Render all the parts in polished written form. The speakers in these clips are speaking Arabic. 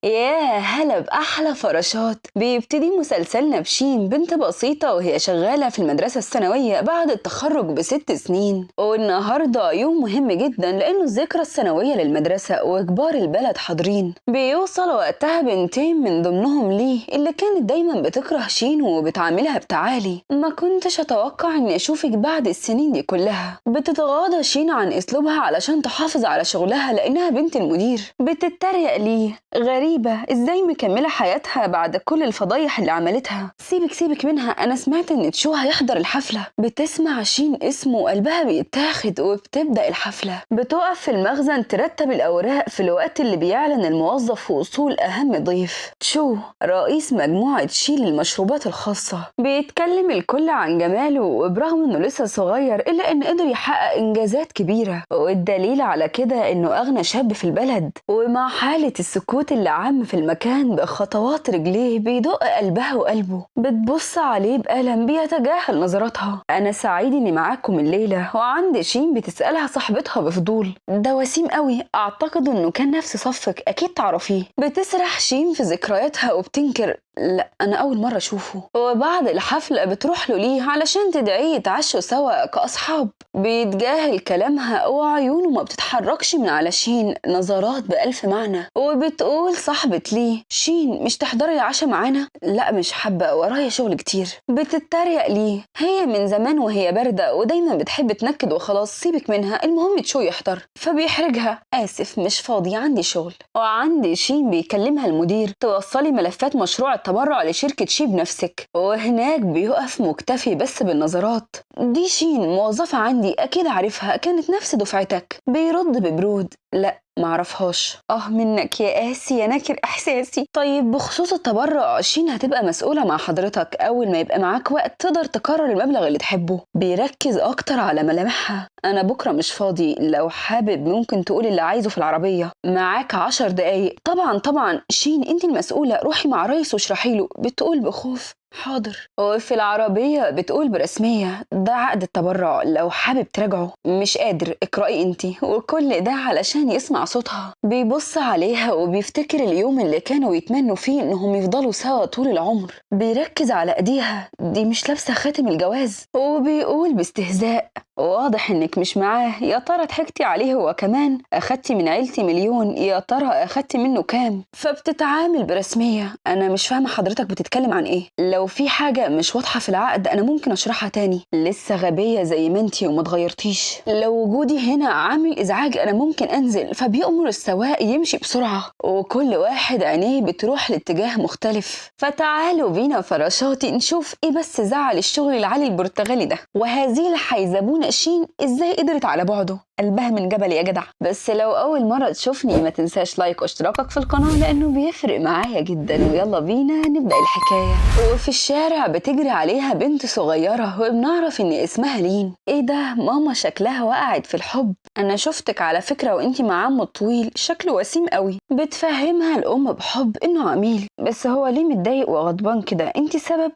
ياه هلا بأحلى فراشات. بيبتدي مسلسلنا بشين بنت بسيطة وهي شغالة في المدرسة الثانوية بعد التخرج ب6 سنين، والنهاردة يوم مهم جدا لأنه الذكرى السنوية للمدرسة وكبار البلد حاضرين. بيوصل وقتها بنتين من ضمنهم ليه اللي كانت دايما بتكره شين وبتعاملها بتعالي. ما كنتش أتوقع إني أشوفك بعد السنين دي كلها. بتتغاضى شين عن أسلوبها علشان تحافظ على شغلها لأنها بنت المدير. بتتريق ليه غريبة ازاي مكملة حياتها بعد كل الفضايح اللي عملتها. سيبك منها، انا سمعت ان تشو هيحضر الحفلة. بتسمع شين اسمه قلبها بيتاخد وبتبدأ الحفلة. بتقف في المخزن ترتب الاوراق في الوقت اللي بيعلن الموظف وصول اهم ضيف. تشو رئيس مجموعة شي للمشروبات الخاصة. بيتكلم الكل عن جماله وبرغم انه لسه صغير الا ان قدر يحقق انجازات كبيرة، والدليل على كده انه اغنى شاب في البلد. ومع حالة السكوت اللي عام في المكان بخطوات رجليه بيدق قلبها وقلبه. بتبص عليه بألم بيتجاهل نظراتها. أنا سعيد إني معاكم الليلة. وعند شين بتسألها صاحبتها بفضول، ده وسيم قوي، أعتقد إنه كان نفس صفك، أكيد تعرفيه. بتسرح شين في ذكرياتها وبتنكر، لا أنا أول مرة أشوفه. وبعد الحفلة بتروح له ليه علشان تدعيه يتعشوا سوا كأصحاب. بيتجاهل كلامها وعيونه ما بتتحركش من على شين، نظرات بألف معنى. وبتقول صاحبة ليه، شين مش تحضري العشاء معانا؟ لا مش حابة، ورايا شغل كتير. بتتريق ليه، هي من زمان وهي باردة ودايما بتحب تنكد وخلاص، سيبك منها، المهم تشو يحضر. فبيحرجها، آسف مش فاضي عندي شغل. وعند شين بيكلمها المدير، توصلي ملفات مشروع التبرع لشركة شي بنفسك. وهناك بيقف مكتفي بس بالنظرات. دي شين موظفة عندي أكيد عارفها، كانت نفس دفعتك. بيرد ببرود، لا معرفهاش. منك يا قاسي يا ناكر احساسي. طيب بخصوص التبرع، شين هتبقى مسؤولة مع حضرتك اول ما يبقى معاك وقت تقدر تقرر المبلغ اللي تحبه. بيركز اكتر على ملامحها. انا بكرة مش فاضي، لو حابب ممكن تقول اللي عايزه في العربية، معاك 10 دقايق. طبعا شين انت المسؤولة، روحي مع ريس واشرحي له. بتقول بخوف حاضر. وفي العربية بتقول برسمية، ده عقد التبرع لو حابب تراجعه. مش قادر، اقرأي انتي. وكل ده علشان يسمع صوتها. بيبص عليها وبيفتكر اليوم اللي كانوا يتمنوا فيه انهم يفضلوا سوا طول العمر. بيركز على ايديها، دي مش لابسة خاتم الجواز. وبيقول باستهزاء، واضح انك مش معاه، يا ترى ضحكتي عليه هو كمان؟ اخدتي من عيلتي مليون، يا ترى اخدتي منه كام؟ فبتتعامل برسمية، انا مش فاهمة حضرتك بتتكلم عن ايه، لو في حاجة مش واضحة في العقد انا ممكن اشرحها تاني. لسه غبية زي ما انتي وما اتغيرتيش. لو وجودي هنا عامل ازعاج انا ممكن انزل. فبيأمر السواق يمشي بسرعة، وكل واحد عينيه بتروح لاتجاه مختلف. فتعالوا بينا فراشاتي نشوف ايه بس زعل الشغل العالي البرتغالي ده، وهذه الحيزبونة شين ازاي قدرت على بعده. قلبها من جبل يا جدع. بس لو اول مرة تشوفني ما تنساش لايك واشتراكك في القناة لانه بيفرق معايا جدا. ويلا بينا نبدأ الحكاية. وفي الشارع بتجري عليها بنت صغيرة وبنعرف ان اسمها لين. ايه ده، ماما شكلها وقعت في الحب. انا شفتك على فكرة وانتي مع عمو الطويل، شكله وسيم قوي. بتفهمها الام بحب انه عميل، بس هو ليه متضايق وغضبان كده؟ انتي السبب.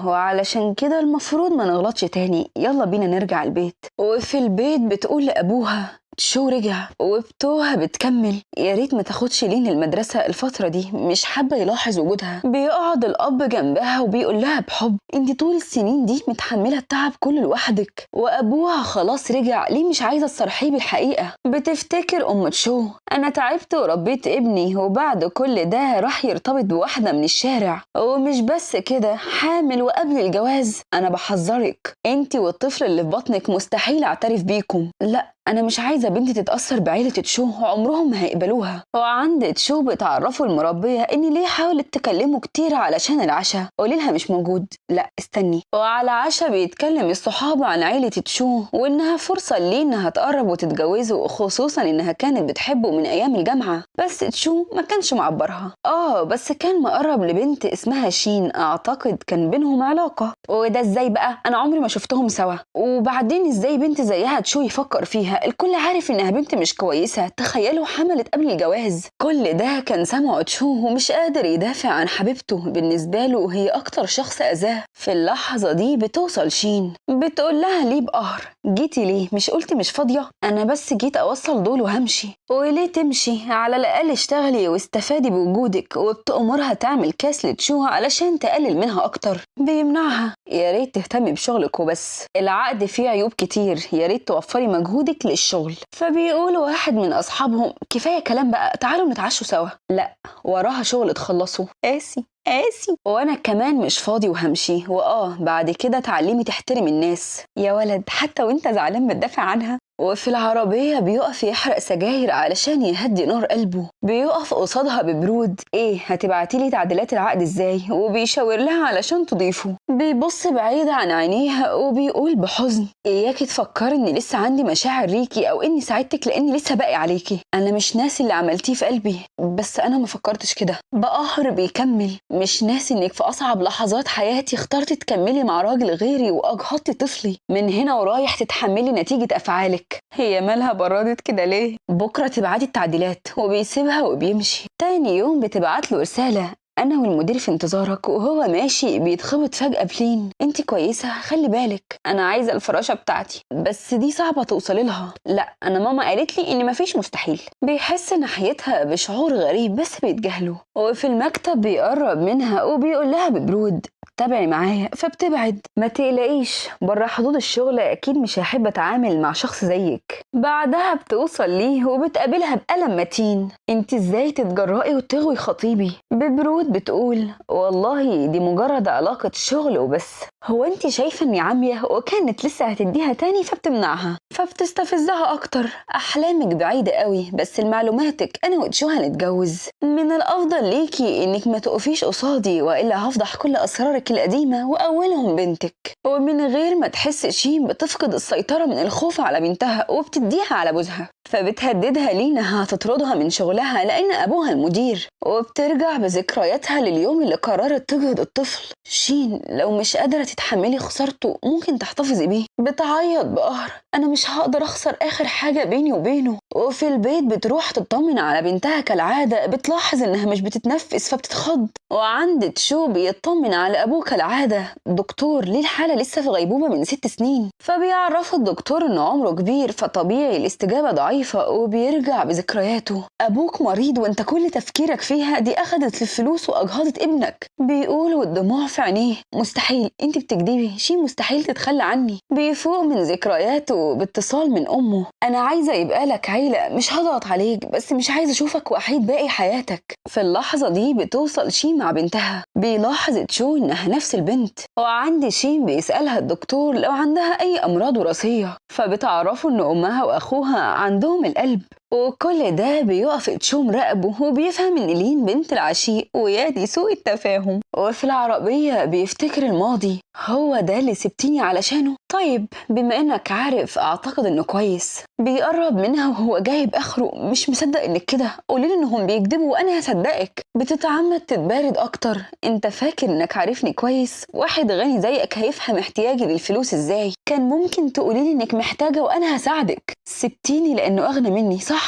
وعلشان كده المفروض ما نغلطش تاني، يلا بينا نرجع البيت. وفي البيت بتقول لأبوها، شو رجع. وبتوها بتكمل، يا ريت ما تاخدش لين المدرسة الفترة دي، مش حابة يلاحظ وجودها. بيقعد الأب جنبها وبيقول لها بحب، انتي طول السنين دي متحملة التعب كله لوحدك، وأبوها خلاص رجع، ليه مش عايزة تصرحيه بالحقيقة؟ بتفتكر أم تشو، أنا تعبت وربيت ابني وبعد كل ده راح يرتبط بواحدة من الشارع، ومش بس كده حامل وقبل الجواز. أنا بحذرك، انتي والطفل اللي في بطنك مستحيل اعترف بيكم. لا أنا مش عايزة بنتي تتأثر بعيلة تشو، عمرهم ما هيقبلوها. وعند تشو بتعرفوا المربية إن ليه حاولت تكلمه كتير علشان العشاء، قولي لها مش موجود. لا استني. وعلى عشاء بيتكلم الصحاب عن عيلة تشو وإنها فرصة ليه إنها تقرب وتتجوزه، خصوصا إنها كانت بتحبه من أيام الجامعة. بس تشو ما كانش معبرها. بس كان مقرب لبنت اسمها شين، أعتقد كان بينهم علاقة. وده إزاي بقى؟ أنا عمري ما شفتهم سوا. وبعدين إزاي بنت زيها تشو يفكر فيها؟ عليها، الكل عارف إنها بنت مش كويسة، تخيلوا حملت قبل الجواز. كل ده كان سامعه تشو ومش قادر يدافع عن حبيبته، بالنسبة له هي أكتر شخص أذاه. في اللحظة دي بتوصل شين بتقول لها ليه بقهر، جيتي ليه؟ مش قلتي مش فاضية؟ أنا بس جيت أوصل دول وهمشي. وليه تمشي؟ على الأقل اشتغلي واستفادي بوجودك. وبتأمرها تعمل كاس لتشو علشان تقلل منها أكتر. بيمنعها، يا ريت تهتمي بشغلك وبس، العقد فيه عيوب كتير، يا ريت توفري مجهودك للشغل. فبيقول واحد من أصحابهم كفاية كلام بقى، تعالوا نتعشوا سوا. لا، وراها شغل تخلصه. قاسي وانا كمان مش فاضي وهمشي. بعد كده تعلمي تحترم الناس يا ولد، حتى وانت زعلان بتدافع عنها. وفي العربية بيقف يحرق سجاير علشان يهدي نار قلبه. بيقف قصادها ببرود، ايه هتبعتيلي تعديلات العقد ازاي؟ وبيشاور لها علشان تضيفه. بيبص بعيد عن عينيها وبيقول بحزن، اياكي تفكري اني لسه عندي مشاعر ليكي او اني ساعدتك لاني لسه باقي عليكي. انا مش ناسي اللي عملتيه في قلبي، بس انا ما فكرتش كده. بقهر بيكمل، مش ناسي انك في اصعب لحظات حياتي اخترتي تكملي مع راجل غيري واجهضتي طفلي. من هنا ورايح تتحملي نتيجة افعالك. هي مالها بردت كده ليه؟ بكرة تبعتي التعديلات. وبيسيبها وبيمشي. تاني يوم بتبعت له رسالة، أنا والمدير في انتظارك. وهو ماشي بيتخبط فجأة بلين، انت كويسة؟ خلي بالك أنا عايزة الفراشة بتاعتي، بس دي صعبة توصلي لها. لا، أنا ماما قالت لي إن مفيش مستحيل. بيحس ناحيتها بشعور غريب بس بيتجاهله. وفي المكتب بيقرب منها وبيقول لها ببرود، تابعي معايا. فبتبعد، ما تقلقيش بره حدود الشغل اكيد مش هحب اتعامل مع شخص زيك. بعدها بتوصل ليه وبتقابلها بألم متين، انت ازاي تتجرأي وتغوي خطيبي؟ ببرود بتقول، والله دي مجرد علاقة شغل وبس. هو انت شايفة اني عامية؟ وكانت لسه هتديها تاني فبتمنعها. فبتستفزها اكتر، احلامك بعيدة قوي، بس لمعلوماتك انا وتشو هنتجوز. من الافضل ليكي انك ما تقفيش قصادي والا هفضح كل اسرارك القديمة وأولهم بنتك. ومن غير ما تحس شين بتفقد السيطرة من الخوف على بنتها وبتديها على جوزها. فبتهددها ليه انها هتطردها من شغلها لان ابوها المدير. وبترجع بذكرياتها لليوم اللي قررت تجهض الطفل. شين لو مش قادرة تتحملي خسارته ممكن تحتفظي بيه. بتعيط بقهر، انا مش هقدر اخسر اخر حاجة بيني وبينه. وفي البيت بتروح تطمن على بنتها كالعادة، بتلاحظ انها مش بتتنفس فبتتخض. وعند تشو بيطمن على ابوه كالعادة، دكتور ليه الحالة لسه في غيبوبة من 6 سنين. فبيعرف الدكتور انه عمره كبير فطبيعي الاستجابة ضعيفة. وبيرجع بذكرياته، ابوك مريض وانت كل تفكيرك فيها دي اخدت الفلوس واجهضت ابنك. بيقول والدموع في عينيه، مستحيل انت بتكدبي، شي مستحيل تتخلى عني. بيفوق من ذكرياته باتصال من امه، انا عايزة يبقى لك عيلة، مش هضغط عليك بس مش عايزة اشوفك وحيد باقي حياتك. في اللحظة دي بتوصل شي مع بنتها. بيلاحظ تشو انها نفس البنت. وعند شين بيسألها الدكتور لو عندها اي امراض وراثية. فبتعرفوا ان امها واخوها عندهم القلب. وكل ده بيقف تشو مراقبه وبيفهم ان لين بنت العشيق، ويا دي سوء التفاهم. وفي العربية بيفتكر الماضي، هو ده اللي سبتيني علشانه؟ طيب بما انك عارف اعتقد انه كويس. بيقرب منها وهو جايب اخره، مش مصدق انك كده، قوليلي انهم بيكذبوا وانا هصدقك. بتتعمد تتبارد اكتر، انت فاكر انك عارفني كويس؟ واحد غني زيك هيفهم احتياجي للفلوس ازاي؟ كان ممكن تقوليلي انك محتاجة وانا هساعدك. سبتيني لانه اغنى مني صح؟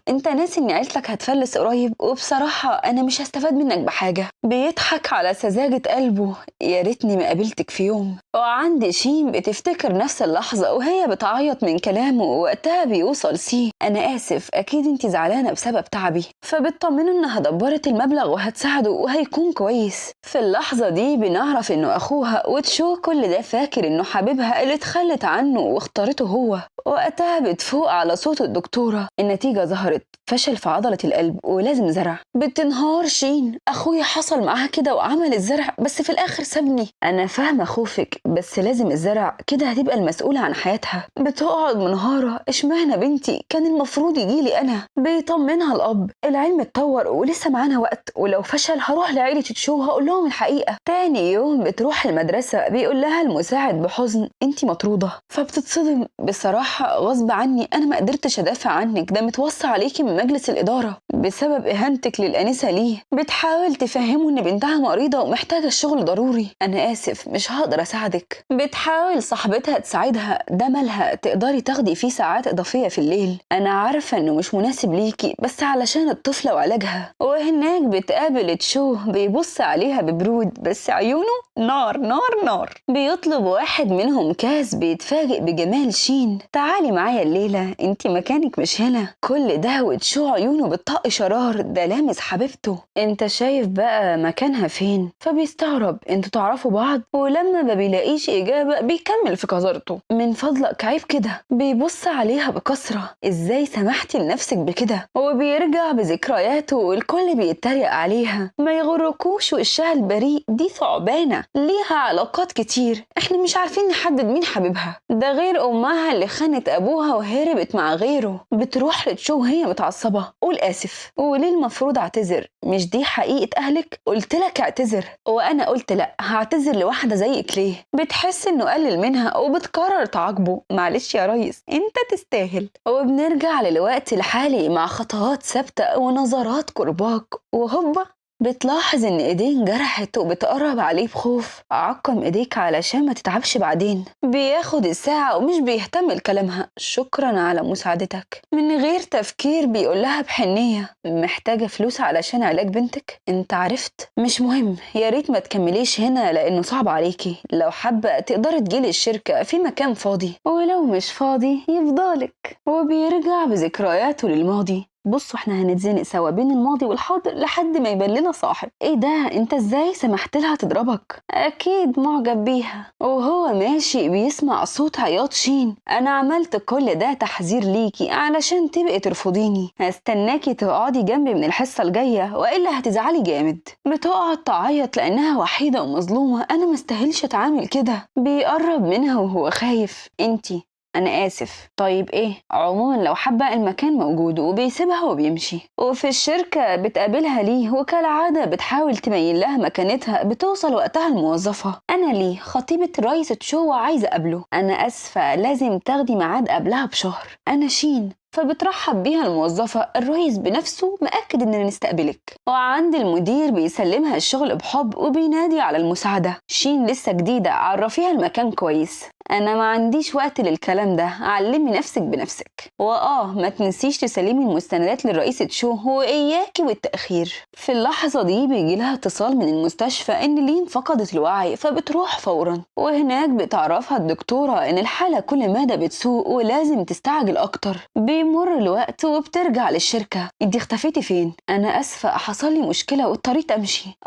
انت ناسي ان عيلتك هتفلس قريب، وبصراحة انا مش هستفاد منك بحاجة. بيضحك على سذاجة قلبه، يا ريتني ما قابلتك في يوم. وعند شين بتفتكر نفس اللحظة وهي بتعيط من كلامه. وقتها بيوصل سي، انا اسف اكيد انت زعلانة بسبب تعبي. فبتطمنه انها دبرت المبلغ وهتساعده وهيكون كويس. في اللحظة دي بنعرف انه اخوها، وتشو كل ده فاكر انه حبيبها اللي اتخلت عنه واختارته هو. وقتها بتفوق على صوت الدكتورة، النتيجة ظهرت، فشل في عضلة القلب ولازم زرع. بتنهار شين، اخويا حصل معاها كده وعمل الزرع بس في الاخر سابني. انا فاهمة خوفك بس لازم الزرع، كده هتبقى المسؤولة عن حياتها. بتقعد منهارة، اشمعنى بنتي؟ كان المفروض يجيلي انا. بيطمنها الاب، العلم اتطور ولسه معانا وقت، ولو فشل هروح لعيلة تشو هقول لهم الحقيقة. تاني يوم بتروح المدرسة، بيقول لها المساعد بحزن، انتي مطرودة. فبتتصدم، بصراحة غصب عني انا ما قدرتش ادافع عنك، ده متوصى عليكي من مجلس الإدارة بسبب إهانتك للأنسة ليه. بتحاول تفهمه إن بنتها مريضة ومحتاجة الشغل ضروري. أنا آسف مش هقدر أساعدك. بتحاول صاحبتها تساعدها. ده مالها، تقدري تاخدي فيه ساعات إضافية في الليل. أنا عارفة إنه مش مناسب ليكي بس علشان الطفلة وعلاجها. وهناك بتقابل تشو بيبص عليها ببرود بس عيونه نار نار نار. بيطلب واحد منهم كاس. بيتفاجئ بجمال شين. تعالي معايا الليلة، انتي مكانك مش هنا. كل ده وتشو عيونه بتطق شرار. ده لامس حبيبته. انت شايف بقى مكانها فين؟ فبيستغرب انتوا تعرفوا بعض؟ ولما ما بيلاقيش إجابة بيكمل في قذرته. من فضلك عيب كده. بيبص عليها بكثرة. ازاي سمحتي لنفسك بكده؟ وبيرجع بذكرياته والكل بيتريق عليها. ما يغركوش وشها البريء دي ثعبانة ليها علاقات كتير، احنا مش عارفين نحدد مين حبيبها. ده غير امها اللي خانت ابوها وهربت مع غيره. بتروح لتشو وهي متعصبة. قول اسف. وليه المفروض اعتذر؟ مش دي حقيقة اهلك؟ قلتلك اعتذر. وانا قلت لا هعتذر لواحدة زيك ليه؟ بتحس انه قلل منها وبتقرر تعاقبه. معلش يا ريس انت تستاهل. وبنرجع للوقت الحالي مع خطوات ثابتة ونظرات كرباك. وهوبا بتلاحظ ان ايديه انجرحت وبتقرب عليه بخوف. عقم ايديك علشان ما تتعبش بعدين. بياخد الساعة ومش بيهتم لكلامها. شكرا على مساعدتك. من غير تفكير بيقولها بحنية محتاجة فلوس علشان علاج بنتك؟ انت عرفت؟ مش مهم، يا ريت ما تكمليش هنا لانه صعب عليكي. لو حابة تقدري تجيلي الشركة في مكان فاضي، ولو مش فاضي يفضلك. وبيرجع بذكرياته للماضي. بصوا احنا هنتزنق سوا بين الماضي والحاضر لحد ما يبان لنا صاحب. ايه ده، انت ازاي سمحت لها تضربك؟ اكيد معجب بيها. وهو ماشي بيسمع صوت عياط شين. انا عملت كل ده تحذير ليكي علشان تبقي ترفضيني. هستناكي تقعدي جنبي من الحصة الجاية والا هتزعلي جامد. بتقعد تعيط لانها وحيدة ومظلومة. انا مستاهلش اتعامل كده. بيقرب منها وهو خايف. انتي أنا آسف. طيب إيه؟ عموما لو حابة المكان موجود. وبيسيبها وبيمشي. وفي الشركة بتقابلها ليه وكالعادة بتحاول تميل لها مكانتها. بتوصل وقتها الموظفة. أنا ليه خطيبة رئيس تشو عايزة أقابله. أنا آسفة لازم تاخدي ميعاد قبلها بشهر. أنا شين. فبترحب بيها الموظفة. الرئيس بنفسه مأكد إننا نستقبلك. وعند المدير بيسلمها الشغل بحب وبينادي على المساعدة. شين لسه جديدة، عرفيها المكان كويس. أنا ما عنديش وقت للكلام ده. علمي نفسك بنفسك. ما تنسيش تسلمي المستندات للرئيس تشو وإياكي والتأخير. في اللحظة دي بيجي لها اتصال من المستشفى إن لين فقدت الوعي. فبتروح فورا. وهناك بتعرفها الدكتورة إن الحالة كل مدى بتسوء ولازم تستعجل أكتر. بيمر الوقت وبترجع للشركة. انتي اختفيتي فين؟ أنا أسفة حصل لي مشكلة واضطريت أمشي.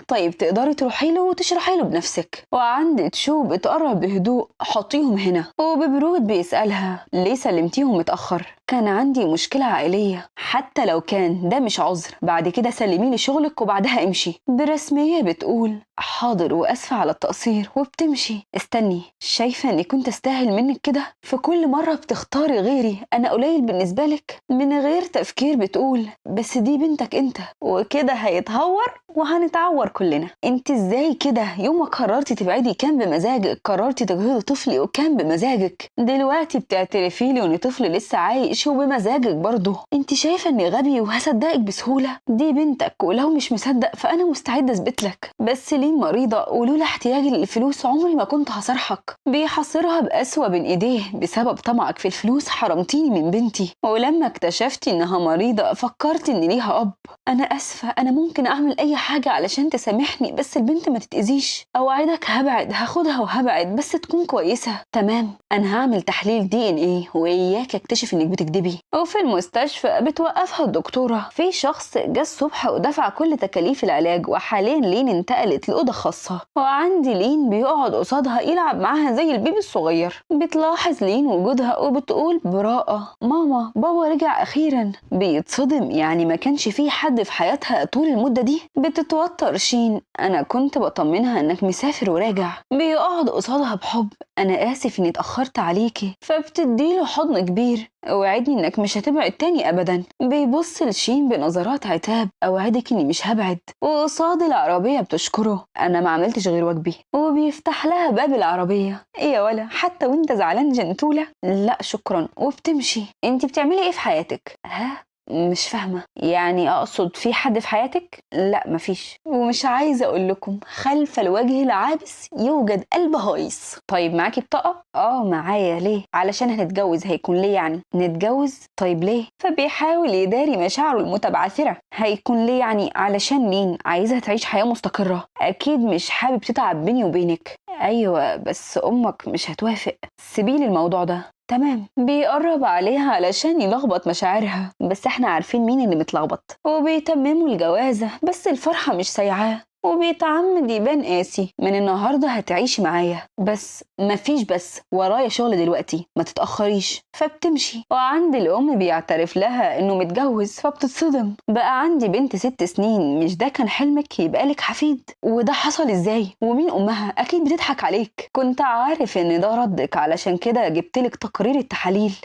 طيب تقدري تروحي له وتشرحي له بنفسك. وعند تشو بتقرب بهدوء. حطيهم هنا. وببرود بيسألها ليه سلمتيهم متأخر؟ كان عندي مشكلة عائلية. حتى لو كان ده مش عذر. بعد كده سلمي لي شغلك وبعدها امشي. برسمية بتقول حاضر وأسفة على التقصير وبتمشي. استني، شايفة اني كنت استاهل منك كده؟ في كل مرة بتختاري غيري. انا قليل بالنسبة لك؟ من غير تفكير بتقول بس دي بنتك انت. وكده هيتهور وهنتعور كلنا. انت ازاي كده؟ يوم ما قررتي تبعدي كان بمزاجك. قررتي تجهضي طفلي وكان بمزاجك. دلوقتي بتعترفي لي ان طفل لسه عايش وبمزاجك برضه. انت شايفة اني غبي وهصدقك بسهولة؟ دي بنتك ولو مش مصدق فانا مستعدة اثبت لك. بس لين مريضة ولولا احتياجي للفلوس عمري ما كنت هصرحك. بيحاصرها بقسوة بين ايديه. بسبب طمعك في الفلوس حرمتيني من بنتي. ولما اكتشفتي انها مريضة فكرت ان ليها اب. انا اسفة، انا ممكن اعمل اي حاجة علشان تسامحني بس البنت ما تتأذيش. اوعدك هبعد، هاخدها وهبعد بس تكون كويسة. تمام، انا هعمل تحليل DNA واياك اكتشف انك بتكدبي. وفي المستشفى بتوقفها الدكتورة. في شخص جه الصبح ودفع كل تكاليف العلاج. وحاليا لين انتقلت لأوضة خاصة. وعندي لين بيقعد قصادها يلعب معاها زي البيبي الصغير. بتلاحظ لين وجودها وبتقول براءة ماما بابا رجع اخيرا. بيتصدم، يعني ما كانش فيه حد في حياتها طول المدة دي. بتتوتر شين. أنا كنت بطمنها إنك مسافر وراجع. بيقعد قصادها بحب: أنا آسف إني اتأخرت عليكي. فبتديله حضن كبير: اوعدني إنك مش هتبعد تاني أبدا. بيبص لشين بنظرات عتاب: أوعدك إني مش هبعد. وقصاد العربية بتشكره: أنا ما عملتش غير واجبي. وبيفتح لها باب العربية: إيه يا ولا، حتى وانت زعلان جنتولة؟ لا شكرا. وبتمشي. انت بتعملي ايه في حياتك؟ ها؟ مش فاهمة. يعني أقصد في حد في حياتك؟ لا مفيش. ومش عايزة أقول لكم، خلف الوجه العابس يوجد قلب هايص. طيب معاكي بطاقة؟ معايا. ليه؟ علشان هنتجوز. هيكون ليه يعني؟ نتجوز؟ طيب ليه؟ فبيحاول يداري مشاعره المتبعثرة. هيكون ليه يعني؟ علشان مين؟ عايزة تعيش حياة مستقرة. أكيد مش حابب تتعب بيني وبينك. أيوة بس أمك مش هتوافق. سيبيلي الموضوع ده. تمام. بيقرب عليها علشان يلخبط مشاعرها، بس احنا عارفين مين اللي متلخبط. وبيتمموا الجوازة، بس الفرحة مش سايعاه. وبيتعمد يبان قاسي: من النهاردة هتعيشي معايا. بس مفيش بس، ورايا شغل دلوقتي، ما تتأخريش. فبتمشي. وعند الأم بيعترف لها إنه متجوز. فبتتصدم: بقى عندي بنت 6 سنين، مش ده كان حلمك يبقى لك حفيد؟ وده حصل ازاي؟ ومين أمها؟ أكيد بتضحك عليك. كنت عارف إن ده ردك، علشان كده جبتلك تقرير التحاليل.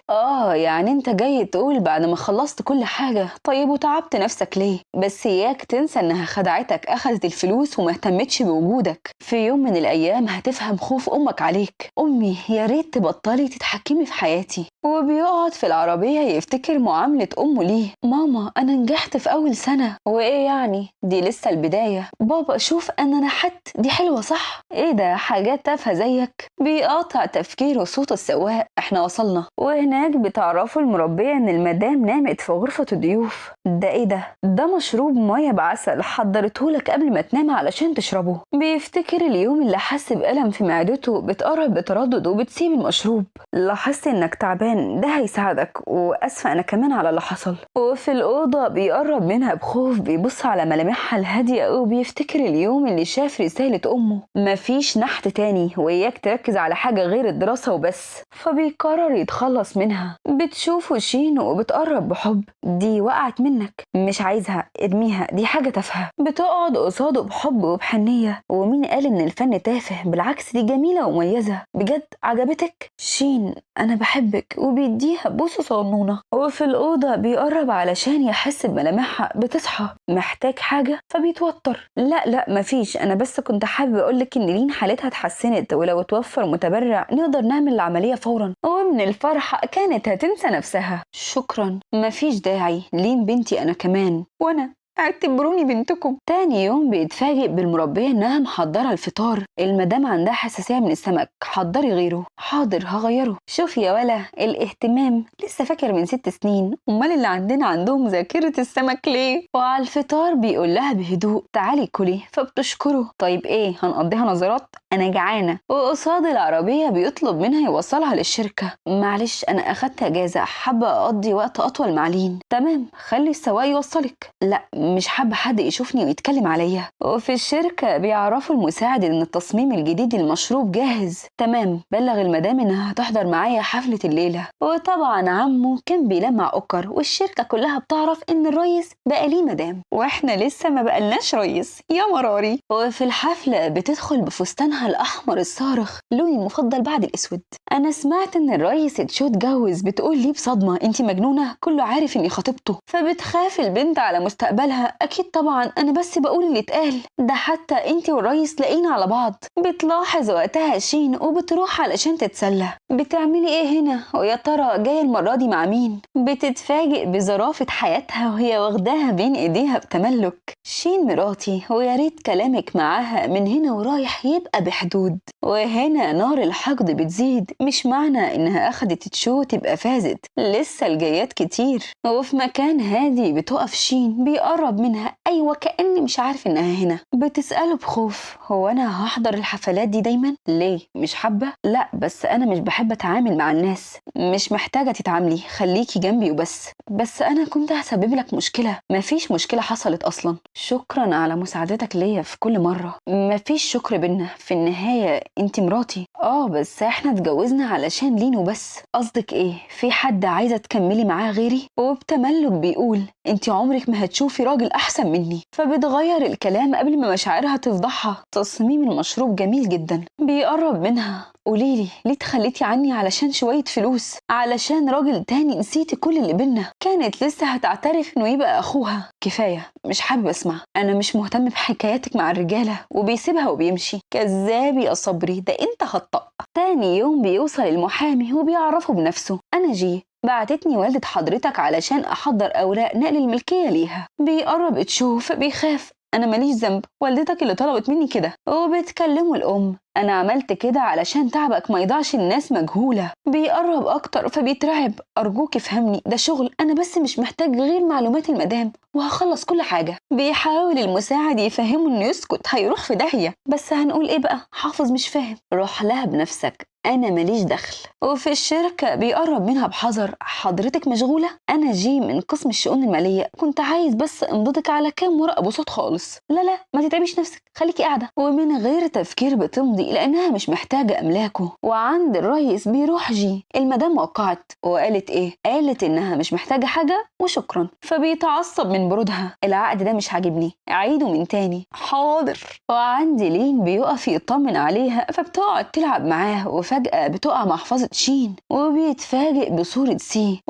يعني انت جاي تقول بعد ما خلصت كل حاجة. طيب وتعبت نفسك ليه؟ بس إياك تنسى إنها خدعتك، أخذت الفلوس وما اهتمتش بوجودك. في يوم من الأيام هتفهم خوف أمك عليك. أمي يا ريت تبطلي تتحكمي في حياتي. وبيقعد في العربية يفتكر معاملة أمه ليه: ماما أنا نجحت في أول سنة. وإيه يعني؟ دي لسه البداية. بابا شوف أنا نحت، دي حلوة صح؟ إيه ده، حاجات تافهة زيك. بيقاطع تفكيره صوت السواق: إحنا وصلنا. وهناك بتعرفوا المربية إن المدام نامت في غرفة الضيوف. ده إيه ده؟ ده مشروب مية بعسل حضرتهولك قبل ما تنام علشان تشربه. بيفتكر اليوم اللي حس بألم في معدته، بتقرب بتردد وبتسيب المشروب. لاحظت إنك تعبان، ده هيساعدك، وأسفة أنا كمان على اللي حصل. وفي الأوضة بيقرب منها بخوف، بيبص على ملامحها الهادية وبيفتكر اليوم اللي شاف رسالة أمه: مفيش نحت تاني، وإياك تركز على حاجة غير الدراسة وبس. فبيقرر يتخلص منها. بتشوفه شين وبتقرب بحب: دي وقعت منك، مش عايزها، ارميها، دي حاجة تافهة. بتقعد قصاده بحب وبحنية: ومين قال إن الفن تافه؟ بالعكس دي جميلة ومميزة، بجد عجبتك؟ شين أنا بحبك. وبيديها بوسة صغنونة. وفي الأوضة بيقرب علشان يحس بملامحها. بتصحى: محتاج حاجة؟ فبيتوتر: لا مفيش، أنا بس كنت حابب أقولك إن لين حالتها اتحسنت، ولو اتوفر متبرع نقدر نعمل العملية فورا. ومن الفرحة كانت هتنسى نفسها. شكرا، مفيش داعي، لين بنتي أنا كمان. وأنا اعتبروني بنتكم. تاني يوم بيتفاجئ بالمربية انها محضرة الفطار. المدام عندها حساسية من السمك، حضري غيره. حاضر هغيره. شوف يا ولا الاهتمام، لسه فاكر من 6 سنين، امال اللي عندنا عندهم ذاكرة السمك ليه؟ وعلى الفطار بيقول لها بهدوء: تعالي كلي. فبتشكره: طيب ايه، هنقضيها نظرات؟ انا جعانة. وقصاد العربية بيطلب منها يوصلها للشركة. معلش انا اخدت اجازة، حابة اقضي وقت اطول مع لين. تمام، خلي السواق يوصلك. لا مش حابة حد يشوفني ويتكلم عليا. وفي الشركة بيعرفوا المساعد ان التصميم الجديد للمشروب جاهز. تمام، بلغ المدام انها هتحضر معايا حفلة الليلة. وطبعا عمه كان بيلمع اوكر، والشركة كلها بتعرف ان الريس بقى ليه مدام، واحنا لسه ما بقالناش ريس يا مراري. وفي الحفلة بتدخل بفستانها الاحمر الصارخ، لوني المفضل بعد الاسود. انا سمعت ان الريس اتشو اتجوز. بتقول لي بصدمة: انتي مجنونة، كله عارف اني خطيبته. فبتخاف البنت على مستقبلها. اكيد طبعا، انا بس بقول اللي اتقال ده، حتى انتي والريس لاقيين على بعض. بتلاحظ وقتها شين وبتروح علشان تتسلى. بتعملي ايه هنا؟ ويا ترى جايه المره دي مع مين؟ بتتفاجئ بظرافه حياتها وهي واخداها بين ايديها بتملك. شين مراتي، ويا ريت كلامك معاها من هنا ورايح يبقى بحدود. وهنا نار الحقد بتزيد. مش معنى انها اخدت تشو تبقى فازت، لسه الجايات كتير. وفي مكان هادي بتقف شين، بيقرب منها. ايوه كأني مش عارف انها هنا. بتسأله بخوف: هو انا هحضر الحفلات دي دايما؟ ليه، مش حابة؟ لا بس انا مش بحب اتعامل مع الناس. مش محتاجة تتعاملي، خليكي جنبي وبس. بس انا كنت هسبب لك مشكلة. مفيش مشكلة حصلت اصلا. شكرا على مساعدتك ليا في كل مرة. مفيش شكر بينا، في النهاية انت مراتي. بس احنا اتجوزنا علشان لين وبس. قصدك ايه؟ في حد عايزة تكملي معاه غيري؟ وبتملك بيقول: انت عمرك ما هتشوفي راجل أحسن مني، فبتغير الكلام قبل ما مشاعرها تفضحها. تصميم المشروب جميل جدا. بيقرب منها: قوليلي ليه تخليتي عني علشان شوية فلوس؟ علشان راجل تاني نسيتي كل اللي بينا؟ كانت لسه هتعترف انه يبقى اخوها. كفاية، مش حابب اسمع، انا مش مهتم بحكاياتك مع الرجالة. وبيسيبها وبيمشي. كذاب يا صبري، ده انت هتطق. تاني يوم بيوصل المحامي وبيعرفه بنفسه: انا جي، بعتتني والدة حضرتك علشان احضر اوراق نقل الملكية ليها. بيقرب تشوف، بيخاف: انا ماليش ذنب، والدتك اللي طلبت مني كده. وبتكلمه الام: انا عملت كده علشان تعبك ما يضيعش الناس مجهولة. بيقرب اكتر فبيترعب: ارجوك افهمني، ده شغل، انا بس مش محتاج غير معلومات المدام وهخلص كل حاجة. بيحاول المساعد يفهمه انه يسكت، هيروح في داهية. بس هنقول ايه بقى، حافظ مش فاهم. روح لها بنفسك، انا ماليش دخل. وفي الشركة بيقرب منها بحذر: حضرتك مشغولة؟ انا جي من قسم الشؤون المالية، كنت عايز بس امضتك على كام ورقة بسيط خالص. لا لا، ما تتعبيش نفسك، خليكي قاعدة. ومن غير تفكير بتمضي لانها مش محتاجة املاكه. وعند الريس بيروح جي: المدام وقعت. وقالت ايه؟ قالت انها مش محتاجة حاجة وشكرا. فبيتعصب من برودها: العقد ده مش عاجبني، عيده من تاني. حاضر. وعند لين بيقف يطمن عليها، فبتقعد تلعب معاه، وفجأة بتقع محفظة شين وبيتفاجئ بصورة سي.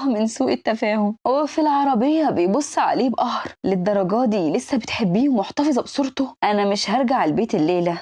من سوء التفاهم. وفي العربية بيبص عليه بقهر: للدرجة دي لسه بتحبيه ومحتفظة بصورته؟ انا مش هرجع البيت الليلة.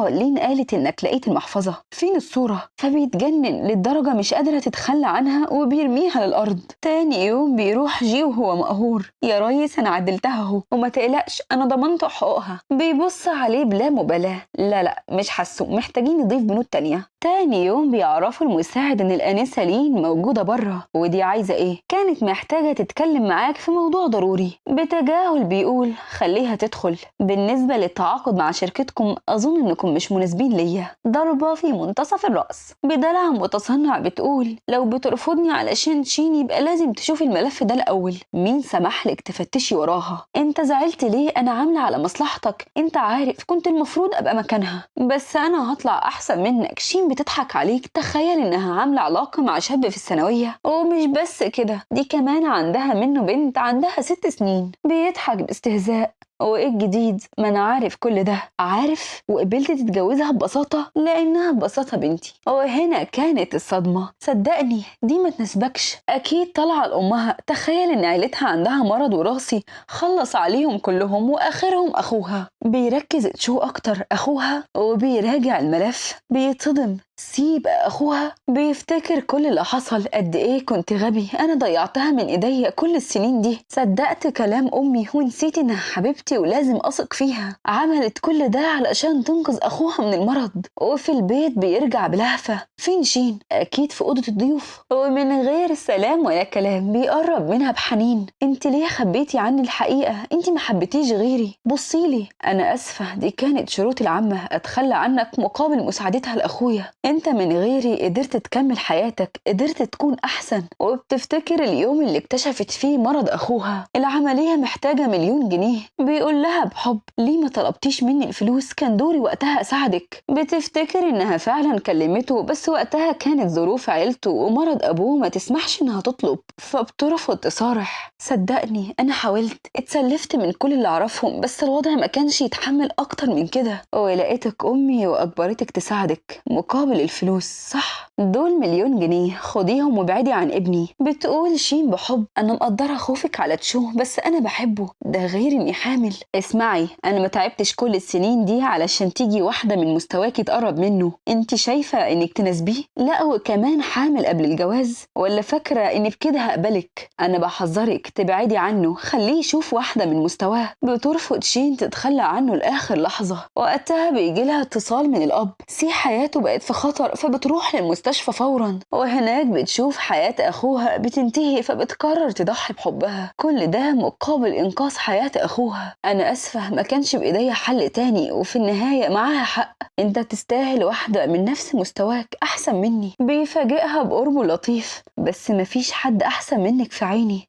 لين قالت انك لقيت المحفظة، فين الصورة؟ فبيتجنن للدرجة مش قادرة تتخلى عنها وبيرميها للأرض. تاني يوم بيروح جي وهو مقهور: يا ريس انا عدلتها اهو، وما تقلقش انا ضمنت حقوقها. بيبص عليه بلا مبالاة: لا لا مش حاسه، محتاجين نضيف بنود تانية. تاني يوم بيعرفوا المساعد ان الانسة لين موجودة بره. ودي عايزة ايه؟ كانت محتاجة تتكلم معاك في موضوع ضروري. بتجاهل بيقول: خليها تدخل. بالنسبة للتعاقد مع شركتكم اظن انكم مش مناسبين ليا. ضربة في منتصف الرأس. بدلع متصنع بتقول: لو بترفضني علشان شين يبقى لازم تشوفي الملف ده الاول. مين سمحلك تفتشي وراها؟ انت زعلت ليه؟ انا عاملة على مصلحتك، انت عارف كنت المفروض ابقى مكانها. بس انا هطلع احسن منك. شين بتضحك عليك، تخيل انها عاملة علاقة مع شاب في الثانوية. ومش بس كده، دي كمان عندها منه بنت عندها 6 سنين. بيضحك باستهزاء: وايه الجديد؟ ما انا عارف كل ده. عارف؟ وقبلت تتجوزها ببساطة لانها ببساطة بنتي. وهنا كانت الصدمة. صدقني دي ما تناسبكش. اكيد طالعة لامها. تخيل ان عيلتها عندها مرض وراثي خلص عليهم كلهم واخرهم اخوها. بيركز تشو اكتر اخوها وبيراجع الملف. بيتصدم: سيب اخوها. بيفتكر كل اللي حصل. قد ايه كنت غبي، انا ضيعتها من ايديا كل السنين دي. صدقت كلام امي ونسيت انها حبيبتي ولازم اثق فيها. عملت كل ده علشان تنقذ اخوها من المرض. وفي البيت بيرجع بلهفة: فين شين؟ اكيد في اوضة الضيوف. ومن غير سلام ولا كلام بيقرب منها بحنين: انت ليه خبيتي عني الحقيقة؟ انت ما حبيتيش غيري، بصيلي. انا اسفة، دي كانت شروط العامة، اتخلى عنك مقابل مساعدتها لاخويا. انت من غيري قدرت تكمل حياتك، قدرت تكون احسن. وبتفتكر اليوم اللي اكتشفت فيه مرض اخوها. العملية محتاجة 1,000,000 جنيه. بيقول لها بحب: ليه ما طلبتيش مني الفلوس؟ كان دوري وقتها اساعدك. بتفتكر انها فعلا كلمته، بس وقتها كانت ظروف عيلته ومرض ابوه ما تسمحش انها تطلب. فبترفض تصارح: صدقني انا حاولت، اتسلفت من كل اللي اعرفهم، بس الوضع ما كانش يتحمل اكتر من كده. ولقيتك امي واجبرتك تساعدك مقابل الفلوس. صح، دول 1,000,000 جنيه، خديهم وابعدي عن ابني. بتقول شين بحب: انا مقدره خوفك على تشو، بس انا بحبه، ده غير اني حامل. اسمعي، انا ما تعبتش كل السنين دي علشان تيجي واحده من مستواكي تقرب منه. انت شايفه انك تناسبيه؟ لا، وكمان حامل قبل الجواز؟ ولا فاكره اني بكده هقبلك؟ انا بحذرك تبعدي عنه، خليه يشوف واحده من مستواه. بترفض شين تتخلى عنه لاخر لحظه. وقتها بيجي لها اتصال من الاب: سي حياته بقت في خطر، فبتروح للمستشفى فورا. وهناك بتشوف حياه اخوها بتنتهي، فبتقرر تضحي بحبها. كل ده مقابل انقاذ حياه اخوها. انا اسفه، ما كانش بايديا حل تاني. وفي النهايه معاها حق، انت تستاهل واحده من نفس مستواك احسن مني. بيفاجئها بقربه لطيف: بس مفيش حد احسن منك في عيني.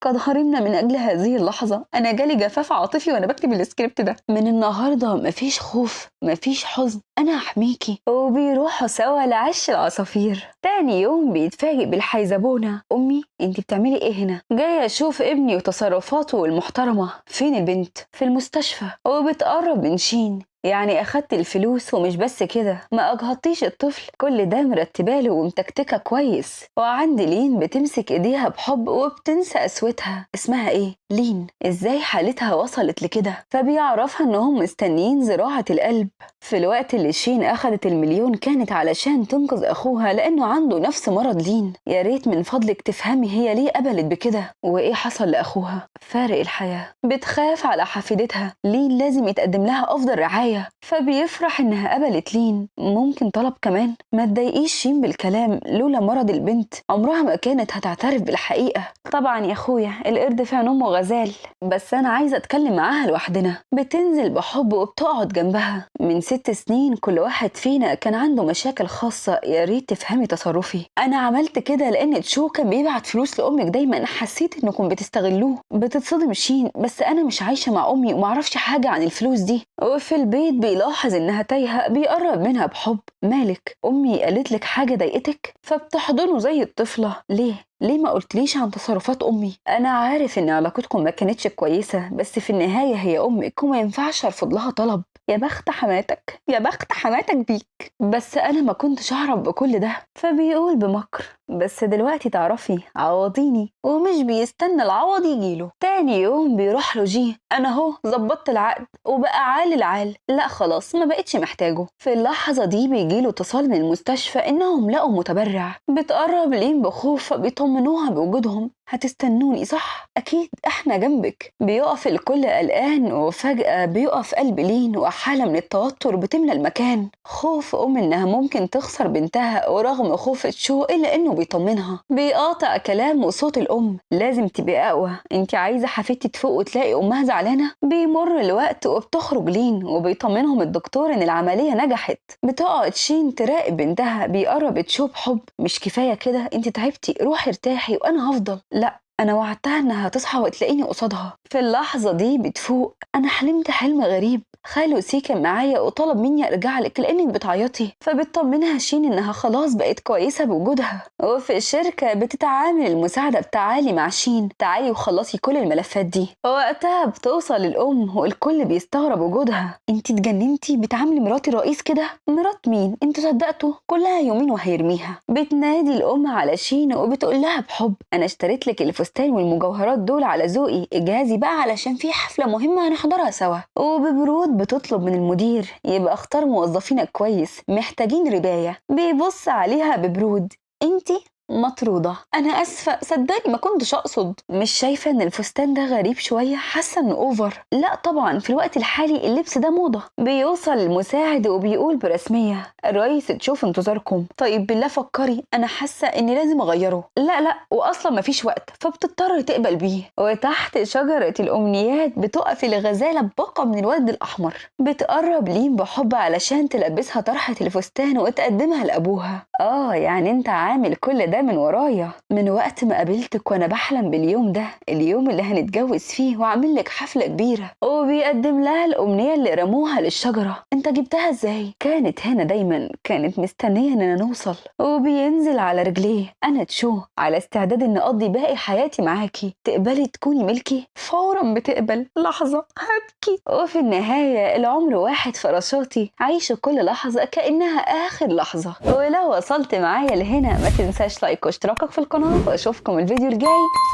قد هرمنا من اجل هذه اللحظه. انا جالي جفاف عاطفي وانا بكتب السكريبت ده. من النهارده مفيش خوف، مفيش حزن، انا هحميكي. وبيروحوا سوا لعش العصافير. تاني يوم بيتفاجئ بالحيزبونة. أمي انتي بتعملي ايه هنا؟ جاية اشوف ابني وتصرفاته المحترمة. فين البنت؟ في المستشفى. وبتقرب من شين. يعني أخدت الفلوس ومش بس كده، ما أجهضتيش الطفل، كل ده مرتباله ومتكتكة كويس. وعندي لين بتمسك إيديها بحب وبتنسى قسوتها. اسمها إيه؟ لين. إزاي حالتها وصلت لكده؟ فبيعرفها إنهم مستنيين زراعة القلب. في الوقت اللي شين أخدت المليون كانت علشان تنقذ أخوها لأنه عنده نفس مرض لين. يا ريت من فضلك تفهمي هي ليه قبلت بكده وإيه حصل لأخوها. فارق الحياة. بتخاف على حفيدتها. لين لازم يتقدم لها أفضل رعاية. فبيفرح إنها قبلت لين. ممكن طلب كمان؟ ما تضايقيش شين بالكلام، لولا مرض البنت عمرها ما كانت هتعترف بالحقيقة. طبعا يا أخويا القرد فعلا أمه غزال، بس أنا عايزة أتكلم معاها لوحدنا. بتنزل بحب وبتقعد جنبها. من 6 سنين كل واحد فينا كان عنده مشاكل خاصة. يا ريت تفهمي تصرفي. أنا عملت كده لأن تشو كان بيبعت فلوس لأمك دايما، حسيت إنكم بتستغلوه. بتتصدم شين، بس أنا مش عايشة مع أمي ومعرفش حاجة عن الفلوس دي. وفي البيت بيلاحظ إنها تايهة، بيقرب منها بحب. مالك؟ أمي قالت لك حاجة ضايقتك؟ فبتحضنه زي الطفلة. ليه ما قلتليش عن تصرفات أمي؟ أنا عارف إن علاقتكم ما كانتش كويسة، بس في النهاية هي أمك وما ينفعش أرفض لها طلب. يا بخت حماتك، يا بخت حماتك بيك. بس أنا ما كنتش أعرف بكل ده. فبيقول بمكر، بس دلوقتي تعرفي عوضيني. ومش بيستنى العوض يجيله. تاني يوم بيروح له جي. أنا هو ظبطت العقد وبقى عال العال. لا خلاص ما بقتش محتاجه. في اللحظة دي بيجيله اتصال من المستشفى إنهم لقوا متبرع. بتقرب لين بخوف فبيطمنوها بوجودهم. هتستنوني صح؟ أكيد إحنا جنبك. بيقف الكل قلقان وفجأة بيقف قلب لين وحالة من التوتر بتملى المكان. خوف إنها ممكن تخسر بنتها، ورغم خوف تشو إلا إنه بيطمنها. بيقاطع كلام وصوت الأم. لازم تبقي أقوى، أنت عايزة حفيدتي تفوق وتلاقي أمها زعلانة؟ بيمر الوقت وبتخرج لين وبيطمنهم الدكتور إن العملية نجحت. بتقعد شين تراقب بنتها. بيقرب تشو بحب. مش كفاية كده؟ أنت تعبتي، روحي ارتاحي وأنا هفضل. لا، أنا وعدتها إنها تصحى وتلاقيني قصادها. في اللحظة دي بتفوق. أنا حلمت حلم غريب. خالو سي كان معايا وطلب مني أرجع لك لأنك بتعيطي. فبتطمنها شين إنها خلاص بقت كويسة بوجودها. وفي الشركة بتتعامل المساعدة بتعالي مع شين. تعالي وخلصي كل الملفات دي. وقتها بتوصل الأم والكل بيستغرب وجودها. انتي اتجننتي؟ بتعاملي مراتي رئيس كده؟ مرات مين؟ انتوا صدقتوا؟ كلها يومين وهيرميها. بتنادي الأم على شين وبتقول لها بحب، أنا اشتريت لك الفستان والمجوهرات دول على ذوقي، اجهزي بقى علشان في حفلة مهمة هنحضرها سوا. وببرود بتطلب من المدير يبقى اختار موظفينك كويس، محتاجين رباية. بيبص عليها ببرود. انتي مطرودة. أنا أسفة، صدقني ما كنتش أقصد. مش شايفة إن الفستان ده غريب شوية؟ حاسة إنه أوفر. لا طبعا، في الوقت الحالي اللبس ده موضة. بيوصل المساعد وبيقول برسمية، الرئيس تشوف انتظاركم. طيب بالله فكري، أنا حاسة إني لازم أغيره. لا وأصلا مفيش وقت. فبتضطر تقبل بيه. وتحت شجرة الأمنيات بتقف الغزالة ببقى من الورد الأحمر. بتقرب لين بحب علشان تلبسها طرحة الفستان وتقدمها لأبوها. يعني أنت عامل كل ده من ورايا من وقت ما قابلتك وانا بحلم باليوم ده، اليوم اللي هنتجوز فيه واعمل لك حفلة كبيرة. وبيقدم لها الأمنية اللي رموها للشجرة. انت جبتها ازاي؟ كانت هنا دايما، كانت مستنية اننا نوصل. وبينزل على رجليه. انا تشو على استعداد ان اقضي باقي حياتي معاكي. تقبلي تكوني ملكي؟ فورا بتقبل. لحظة هبكي. وفي النهاية العمر واحد فراشاتي، عايشة كل لحظة كأنها آخر لحظة. ولو وصلت معايا لهنا ما تنساش لايك واشتراكك في القناة، واشوفكم الفيديو الجاي.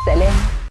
سلام.